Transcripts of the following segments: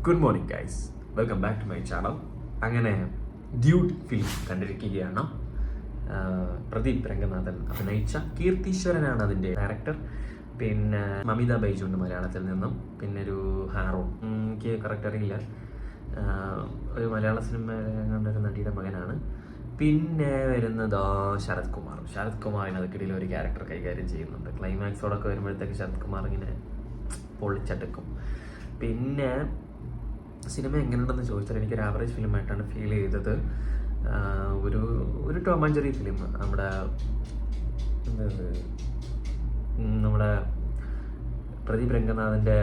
Good morning guys, welcome back to my channel. അങ്ങനെ Dude film കണ്ടിരിക്കുകയാണ്. പ്രദീപ് രംഗനാഥൻ അഭിനയിച്ച, കീർത്തീശ്വരനാണ് അതിൻ്റെ ഡയറക്ടർ. പിന്നെ മമിത ബൈജുണ്ട് മലയാളത്തിൽ നിന്നും. പിന്നെ ഒരു ഹാറോ, എനിക്ക് കറക്റ്റ് അറിയില്ല, ഒരു മലയാള സിനിമ കണ്ടൊരു നടിയുടെ മകനാണ്. പിന്നെ വരുന്നത് ശരത് കുമാർ. ശരത് കുമാറിനകത്തിടയിൽ ഒരു ക്യാരക്ടർ കൈകാര്യം ചെയ്യുന്നുണ്ട്. ക്ലൈമാക്സോടൊക്കെ വരുമ്പോഴത്തേക്ക് ശരത് കുമാർ ഇങ്ങനെ പൊളിച്ചെടുക്കും. പിന്നെ സിനിമ എങ്ങനെയുണ്ടെന്ന് ചോദിച്ചാൽ എനിക്കൊരു ആവറേജ് ഫിലിമായിട്ടാണ് ഫീൽ ചെയ്തത്. ഒരു ടോം ആൻഡ് ജെറി ഫിലിം, നമ്മുടെ പ്രദീപ് രംഗനാഥൻ്റെ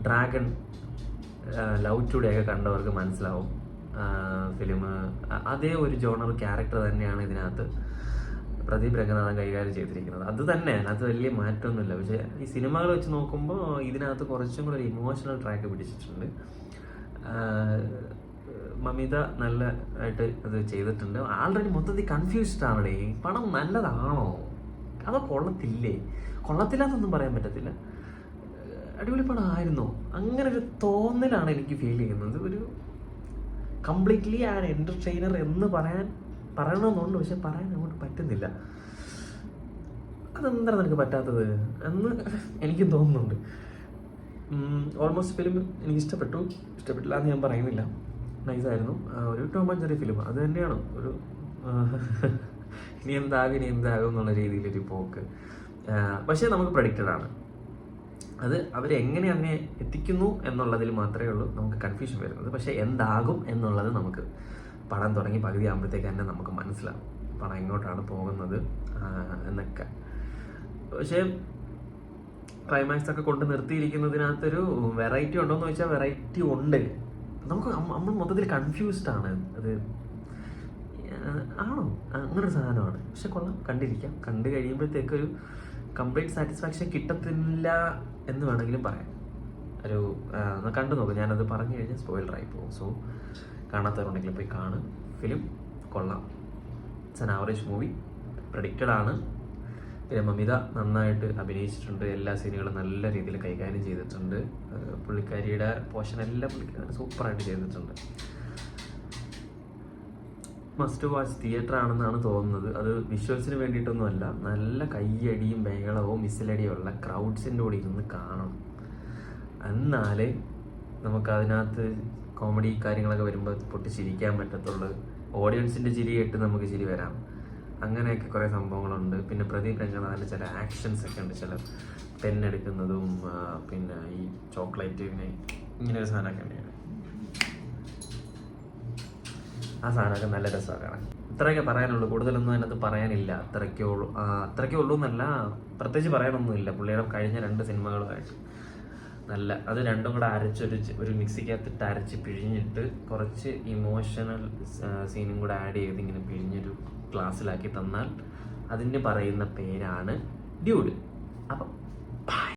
ഡ്രാഗൺ ലവ് ടുഡേ കണ്ടവർക്ക് മനസ്സിലാവും. ഫിലിം അതേ ഒരു ജോണർ ക്യാരക്ടർ തന്നെയാണ് ഇതിനകത്ത് പ്രദീപ് രംഗനാഥൻ കൈകാര്യം ചെയ്തിരിക്കുന്നത്. അത് തന്നെ, അതിനകത്ത് വലിയ മാറ്റമൊന്നുമില്ല. പക്ഷേ ഈ സിനിമകൾ വെച്ച് നോക്കുമ്പോൾ ഇതിനകത്ത് കുറച്ചും കൂടെ ഒരു ഇമോഷണൽ ട്രാക്ക് പിടിച്ചിട്ടുണ്ട്. മമിത നല്ല ആയിട്ട് അത് ചെയ്തിട്ടുണ്ട്. ആൾറെഡി മൊത്തത്തിൽ കൺഫ്യൂസ്ഡ് ആണല്ലേ, ഈ പടം നല്ലതാണോ അതോ കൊള്ളത്തില്ലേ? കൊള്ളത്തില്ലാന്നൊന്നും പറയാൻ പറ്റത്തില്ല. അടിപൊളി പടം ആയിരുന്നോ അങ്ങനെ ഒരു തോന്നലാണ് എനിക്ക് ഫീൽ ചെയ്യുന്നത്. ഒരു കംപ്ലീറ്റ്ലി ആ എൻ്റർടൈനർ എന്ന് പറയണമെന്നുണ്ട്, പക്ഷെ പറയാൻ അങ്ങോട്ട് പറ്റുന്നില്ല. അതെന്താണ് നിനക്ക് പറ്റാത്തത് എന്ന് എനിക്കും തോന്നുന്നുണ്ട്. ഓൾമോസ്റ്റ് ഫിലിം എനിക്ക് ഇഷ്ടപ്പെട്ടില്ല എന്ന് ഞാൻ പറയുന്നില്ല. നൈസായിരുന്നു. ഒരു ടോം ആൻഡ് ജെറി ഫിലിം അത് തന്നെയാണ്. ഒരു ഇനി എന്താകും എന്നുള്ള രീതിയിലൊരു പോക്ക്. പക്ഷേ നമുക്ക് പ്രഡിക്റ്റഡ് ആണ്. അത് അവരെങ്ങനെ അങ്ങനെ എത്തിക്കുന്നു എന്നുള്ളതിൽ മാത്രമേ ഉള്ളൂ നമുക്ക് കൺഫ്യൂഷൻ വരുന്നത്. പക്ഷേ എന്താകും എന്നുള്ളത് നമുക്ക് പടം തുടങ്ങി പകുതി ആകുമ്പോഴത്തേക്ക് തന്നെ നമുക്ക് മനസ്സിലാവും പടം എങ്ങോട്ടാണ് പോകുന്നത് എന്നൊക്കെ. പക്ഷേ ക്ലൈമാക്സ് ഒക്കെ കൊണ്ട് നിർത്തിയിരിക്കുന്നതിനകത്തൊരു വെറൈറ്റി ഉണ്ടോ എന്ന് ചോദിച്ചാൽ വെറൈറ്റി ഉണ്ട്. നമ്മൾ മൊത്തത്തിൽ കൺഫ്യൂസ്ഡ് ആണ്. അത് ആണോ അങ്ങനൊരു സാധനമാണ്. പക്ഷെ കൊള്ളാം, കണ്ടിരിക്കാം. കണ്ടു കഴിയുമ്പോഴത്തേക്കൊരു കംപ്ലീറ്റ് സാറ്റിസ്ഫാക്ഷൻ കിട്ടത്തില്ല എന്ന് വേണമെങ്കിലും പറയാം. കണ്ടു നോക്കും. ഞാനത് പറഞ്ഞു കഴിഞ്ഞാൽ സ്പോയിലറായി പോകും. സോ കാണാത്തവരുണ്ടെങ്കിൽ പോയി കാണും. ഫിലിം കൊള്ളാം. It's an average movie. Predicted ആണ്. പിന്നെ മമിത നന്നായിട്ട് അഭിനയിച്ചിട്ടുണ്ട്. എല്ലാ സീനുകളും നല്ല രീതിയിൽ കൈകാര്യം ചെയ്തിട്ടുണ്ട്. പുള്ളിക്കാരിയുടെ പോർഷൻ എല്ലാം പുള്ളിക്കാരി സൂപ്പറായിട്ട് ചെയ്തിട്ടുണ്ട്. മസ്റ്റ് വാച്ച് തിയേറ്റർ ആണെന്നാണ് തോന്നുന്നത്. അത് വിഷ്വൽസിന് വേണ്ടിയിട്ടൊന്നുമല്ല, നല്ല കയ്യടിയും ബഹളവും മിസിലടിയും ഉള്ള ക്രൗഡ്സിൻ്റെ കൂടെ ഇരുന്ന് കാണണം. എന്നാലേ നമുക്കതിനകത്ത് കോമഡി കാര്യങ്ങളൊക്കെ വരുമ്പോൾ പൊട്ടി ചിരിക്കാൻ പറ്റത്തുള്ളൂ. ഓഡിയൻസിൻ്റെ ചിരി കേട്ട് നമുക്ക് ചിരി വരാം. അങ്ങനെയൊക്കെ കുറേ സംഭവങ്ങളുണ്ട്. പിന്നെ പ്രദീപ് രംഗനാഥൻ്റെ ചില ആക്ഷൻസ് ഒക്കെ ഉണ്ട്. ചില പെണ്ണെടുക്കുന്നതും പിന്നെ ഈ ചോക്ലേറ്റ് ഇങ്ങനെ ഒരു സാധനമൊക്കെ ഉണ്ട്. ആ സാധനമൊക്കെ നല്ല രസമാണ് കാണാൻ. ഇത്രയൊക്കെ പറയാനുള്ളൂ, കൂടുതലൊന്നും അതിനകത്ത് പറയാനില്ല. അത്രയ്ക്കേ ഉള്ളൂ എന്നല്ല, പ്രത്യേകിച്ച് പറയാനൊന്നുമില്ല. പുള്ളിയുടെ കഴിഞ്ഞ 2 സിനിമകളുമായിട്ട് നല്ല, അത് രണ്ടും കൂടെ ഒരു മിക്സിക്കകത്തിട്ട് അരച്ച് പിഴിഞ്ഞിട്ട് കുറച്ച് ഇമോഷണൽ സീനും കൂടെ ആഡ് ചെയ്ത് ഇങ്ങനെ പിഴിഞ്ഞൊരു ഗ്ലാസ്സിലാക്കി തന്നാൽ അതിന് പറയുന്ന പേരാണ് ഡ്യൂഡ്. അപ്പം